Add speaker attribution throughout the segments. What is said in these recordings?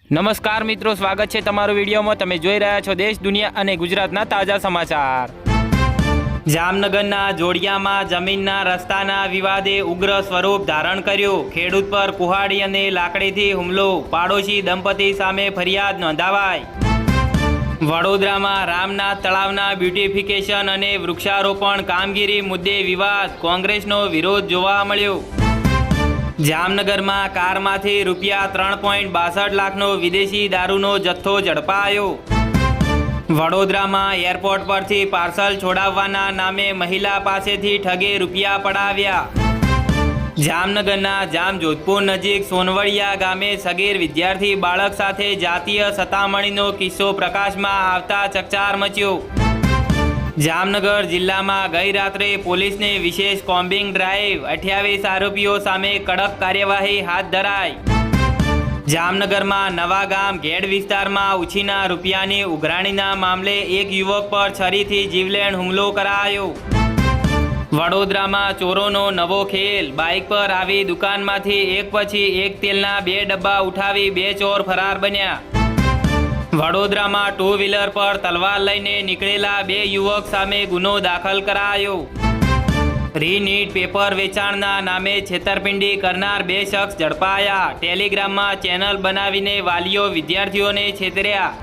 Speaker 1: નમસ્કાર મિત્રો, સ્વાગત છે તમારું વિડીયોમાં। તમે જોઈ રહ્યા છો દેશ, દુનિયા અને ગુજરાતના તાજા સમાચાર। જામનગરના જોડિયામાં જમીનના રસ્તાના વિવાદે ઉગ્ર સ્વરૂપ ધારણ કર્યું। ખેડૂત પર કુહાડી અને લાકડીથી હુમલો, પાડોશી દંપતી સામે ફરિયાદ નોંધાવાઈ। વડોદરામાં રામનાથ તળાવના બ્યુટિફિકેશન અને વૃક્ષારોપણ કામગીરી મુદ્દે વિવાદ, કોંગ્રેસનો વિરોધ જોવા મળ્યો। જામનગરમાં કારમાંથી રૂપિયા 3.62 લાખનો વિદેશી દારૂનો જથ્થો ઝડપાયો। વડોદરામાં એરપોર્ટ પરથી પાર્સલ છોડાવવાના નામે મહિલા પાસેથી ઠગે રૂપિયા પડાવ્યા। જામનગરના જામજોધપુર નજીક સોનવડિયા ગામે સગીર વિદ્યાર્થી બાળક સાથે જાતીય સતામણીનો કિસ્સો પ્રકાશમાં આવતા ચકચાર મચ્યો। જામનગર જિલ્લામાં ગઈ રાત્રે પોલીસને વિશેષ કોમ્બિંગ ડ્રાઈવ, 28 આરોપીઓ સામે કડક કાર્યવાહી હાથ ધરાઈ। જામનગરમાં નવા ગામ ઘેડ વિસ્તારમાં ઉછીના રૂપિયાની ઉઘરાણીના મામલે એક યુવક પર છરીથી જીવલેણ હુમલો કરાયો। વડોદરામાં ચોરોનો નવો ખેલ, બાઇક પર આવી દુકાનમાંથી એક પછી એક તેલના 2 ડબ્બા ઉઠાવી 2 ચોર ફરાર બન્યા। વડોદરામાં 2 વ્હીલર પર તલવાર લઈને નીકળેલા 2 યુવક સામે ગુનો દાખલ કરાયો। રીનીટ પેપર વેચાણના નામે છેતરપિંડી કરનાર 2 શખ્સ ઝડપાયા। ટેલિગ્રામમાં ચેનલ બનાવીને વાલીઓ વિદ્યાર્થીઓને છેતર્યા।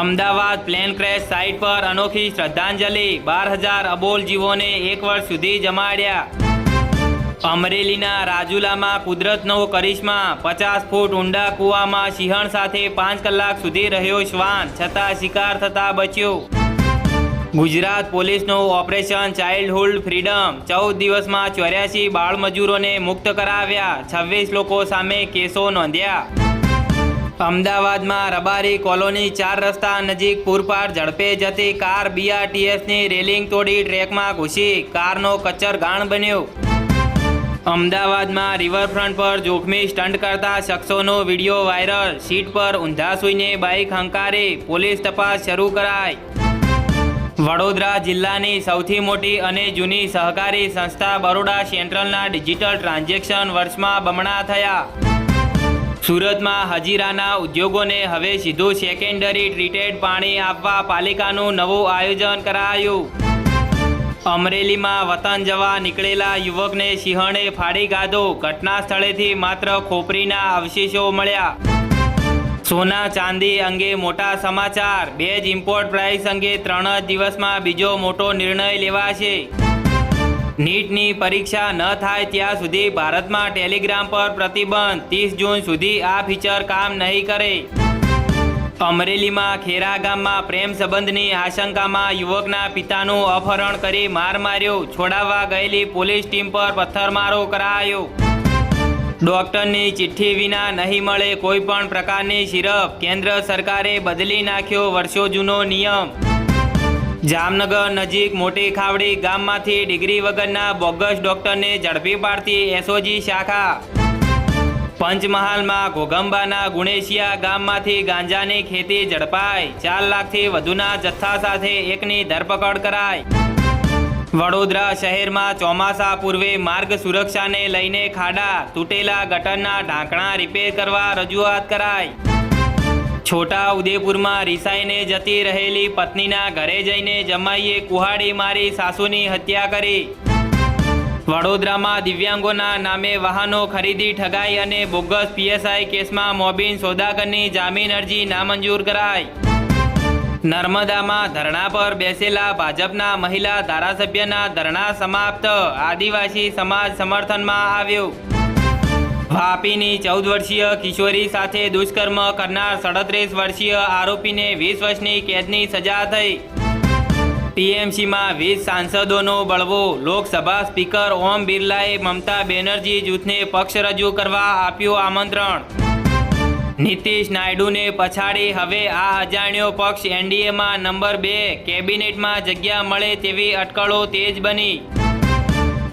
Speaker 1: અમદાવાદ પ્લેન ક્રેશ સાઇટ પર અનોખી શ્રદ્ધાંજલિ, 12,000 અબોલ જીવોને 1 વર્ષ સુધી જમાડ્યા। અમરેલીના રાજુલામાં કુદરતનો કરિશ્મા, 50 ફૂટ ઊંડા કૂવામાં સિંહણ સાથે 5 કલાક સુધી રહ્યો શ્વાન, છતાં શિકાર થતા બચ્યો। ગુજરાત પોલીસનો ઓપરેશન ચાઇલ્ડહુડ ફ્રીડમ, 14 દિવસમાં 84 બાળમજૂરોને મુક્ત કરાવ્યા, 26 લોકો સામે કેસો નોંધ્યા। અમદાવાદમાં રબારી કોલોની 4 રસ્તા નજીક પૂરપાટ ઝડપે જતી કાર BRTSની રેલિંગ તોડી ટ્રેકમાં ઘૂસી, કારનો કચ્ચર ગાણ બન્યો। અમદાવાદમાં રિવરફ્રન્ટ પર જોખમી સ્ટન્ટ કરતા શખ્સોનો વિડીયો વાયરલ, સીટ પર ઊંધા સૂઈને બાઇક હંકારી, પોલીસ તપાસ શરૂ કરાઈ। વડોદરા જિલ્લાની સૌથી મોટી અને જૂની સહકારી સંસ્થા બરોડા સેન્ટ્રલના ડિજિટલ ટ્રાન્ઝેક્શન વર્ષમાં બમણા થયા। સુરતમાં હજીરાના ઉદ્યોગોને હવે સીધું સેકન્ડરી ટ્રીટેડ પાણી આપવા પાલિકાનું નવું આયોજન કરાયું। અમરેલીમાં વતન જવા નીકળેલા યુવકને સિંહણે ફાડી ગાધો, ઘટના સ્થળેથી માત્ર ખોપરીના અવશેષો મળ્યા। સોના ચાંદી અંગે મોટા સમાચાર, 2 જ ઇમ્પોર્ટ પ્રાઇસ અંગે 3 જ દિવસમાં બીજો મોટો નિર્ણય લેવાશે। નીટની પરીક્ષા ન થાય ત્યાં સુધી ભારતમાં ટેલિગ્રામ પર પ્રતિબંધ, 30 જૂન સુધી આ ફીચર કામ નહીં કરે। અમરેલીમાં ખેરા ગામમાં પ્રેમ સંબંધની આશંકામાં યુવકના પિતાનું અપહરણ કરી માર માર્યો, છોડાવવા ગયેલી પોલીસ ટીમ પર પથ્થરમારો કરાયો। ડોક્ટરની ચિઠ્ઠી વિના નહીં મળે કોઈ પણ પ્રકારની સિરપ, કેન્દ્ર સરકારે બદલી નાખ્યો વર્ષો જૂનો નિયમ। જામનગર નજીક મોટી ખાવડી ગામમાંથી ડિગ્રી વગરના બોગસ ડોક્ટરને ઝડપી પાડતી SOG શાખા। પંચમહાલમાં ઘોઘંબાના ગુણેશિયા ગામમાંથી ગાંજાની ખેતી ઝડપાઈ, 4 લાખથી વધુના જથ્થા સાથે એકની ધરપકડ કરાઈ। વડોદરા શહેરમાં ચોમાસા પૂર્વે માર્ગ સુરક્ષાને લઈને ખાડા, તૂટેલા ગટરના ઢાંકણા રિપેર કરવા રજૂઆત કરાઈ। છોટા ઉદેપુરમાં રિસાઈને જતી રહેલી પત્નીના ઘરે જઈને જમાઈએ કુહાડી મારી સાસુની હત્યા કરી। વડોદરામાં દિવ્યાંગોના નામે વાહનો ખરીદી ઠગાઈ અને બોગસ PSI કેસમાં મોબીન સોદાગરની જામીન અરજી નામંજૂર કરાઈ। નર્મદામાં ધરણા પર બેસેલા ભાજપના મહિલા ધારાસભ્યના ધરણા સમાપ્ત, આદિવાસી સમાજ સમર્થનમાં આવ્યો। વાપીની 14 વર્ષીય કિશોરી સાથે દુષ્કર્મ કરનાર 37 વર્ષીય આરોપીને 20 વર્ષની કેદની સજા થઈ। TMCમાં 20 સાંસદોનો બળવો, લોકસભા સ્પીકર ઓમ બિરલાએ મમતા બેનર્જી જૂથને પક્ષ રજૂ કરવા આપ્યું આમંત્રણ। નીતિશ નાયડુને પછાડી હવે આ અજાણ્યો પક્ષ NDAમાં નંબર 2, કેબિનેટમાં જગ્યા મળે તેવી અટકળો તેજ બની।